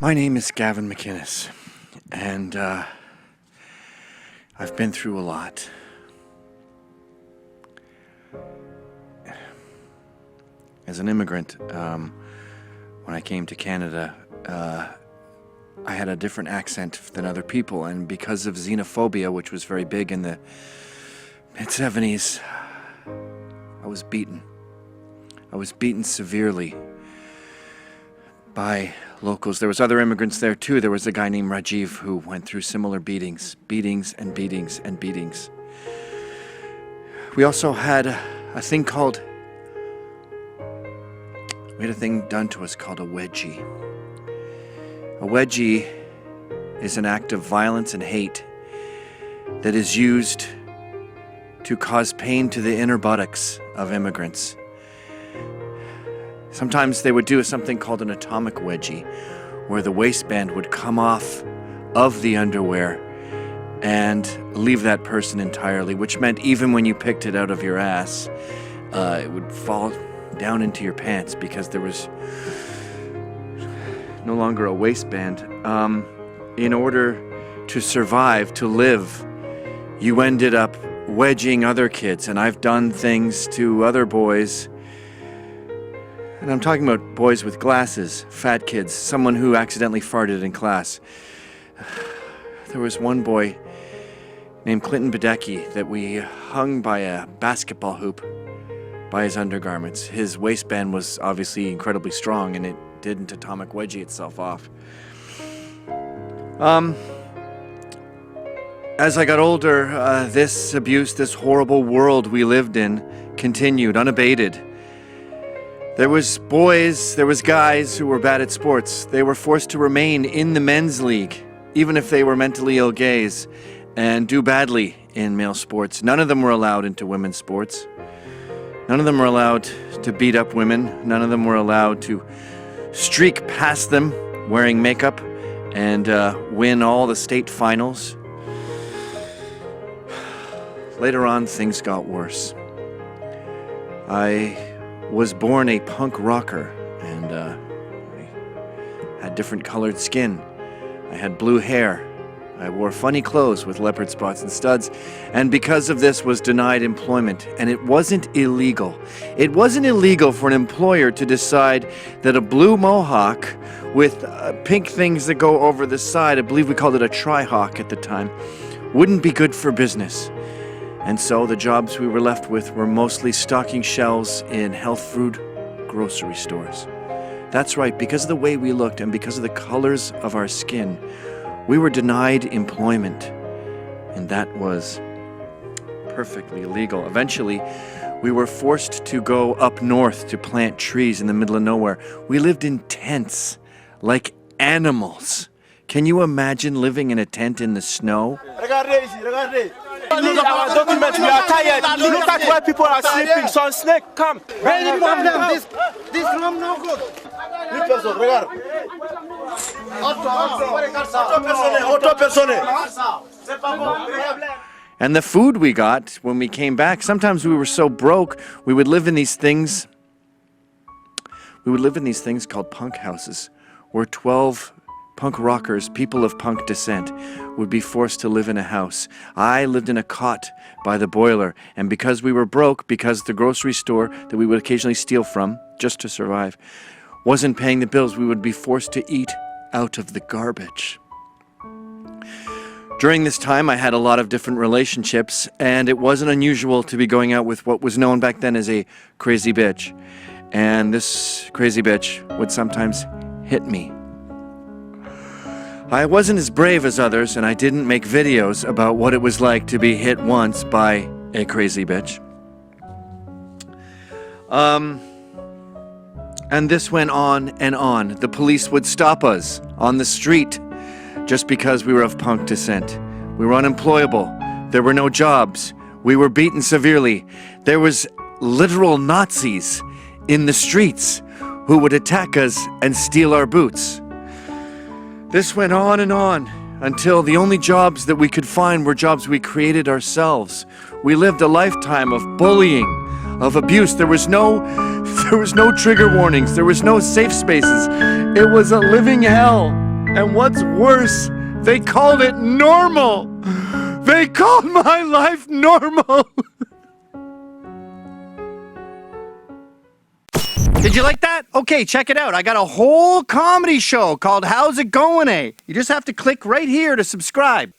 My name is Gavin McInnes, and I've been through a lot. As an immigrant, when I came to Canada, I had a different accent than other people, and because of xenophobia, which was very big in the mid-70s, I was beaten. I was beaten severely by locals. There was other immigrants there too. There was a guy named Rajiv who went through similar beatings and beatings and beatings. We also had a thing done to us called a wedgie. A wedgie is an act of violence and hate that is used to cause pain to the inner buttocks of immigrants. Sometimes they would do something called an atomic wedgie, where the waistband would come off of the underwear and leave that person entirely, which meant even when you picked it out of your ass, it would fall down into your pants because there was no longer a waistband. In order to survive, to live, you ended up wedging other kids, and I've done things to other boys. And I'm talking about boys with glasses, fat kids, someone who accidentally farted in class. There was one boy named Clinton Badecki that we hung by a basketball hoop by his undergarments. His waistband was obviously incredibly strong, and it didn't atomic wedgie itself off. As I got older, this abuse, this horrible world we lived in continued unabated. There was boys, there was guys who were bad at sports. They were forced to remain in the men's league, even if they were mentally ill gays, and do badly in male sports. None of them were allowed into women's sports. None of them were allowed to beat up women. None of them were allowed to streak past them wearing makeup and win all the state finals. Later on, things got worse. I was born a punk rocker, and I had different colored skin. I had blue hair. I wore funny clothes with leopard spots and studs, and because of this was denied employment. And it wasn't illegal. It wasn't illegal for an employer to decide that a blue mohawk with pink things that go over the side, I believe we called it a tri-hawk at the time, wouldn't be good for business. And so the jobs we were left with were mostly stocking shelves in health food grocery stores. That's right, because of the way we looked and because of the colors of our skin, we were denied employment. And that was perfectly illegal. Eventually, we were forced to go up north to plant trees in the middle of nowhere. We lived in tents like animals. Can you imagine living in a tent in the snow? Look at our documents, we are tired. Look at where people are sleeping. Some snake, come. This room no good. And the food we got when we came back, sometimes we were so broke, we would live in these things. We would live in these things called punk houses, where 12 punk rockers, people of punk descent, would be forced to live in a house. I lived in a cot by the boiler, and because we were broke, because the grocery store that we would occasionally steal from, just to survive, wasn't paying the bills, we would be forced to eat out of the garbage. During this time, I had a lot of different relationships, and it wasn't unusual to be going out with what was known back then as a crazy bitch. And this crazy bitch would sometimes hit me. I wasn't as brave as others, and I didn't make videos about what it was like to be hit once by a crazy bitch. And this went on and on. The police would stop us on the street just because we were of punk descent. We were unemployable. There were no jobs. We were beaten severely. There was literal Nazis in the streets who would attack us and steal our boots. This went on and on until the only jobs that we could find were jobs we created ourselves. We lived a lifetime of bullying, of abuse. There was no trigger warnings. There was no safe spaces. It was a living hell. And what's worse, they called it normal. They called my life normal. Did you like that? Okay, check it out. I got a whole comedy show called How's It Going, Eh? You just have to click right here to subscribe.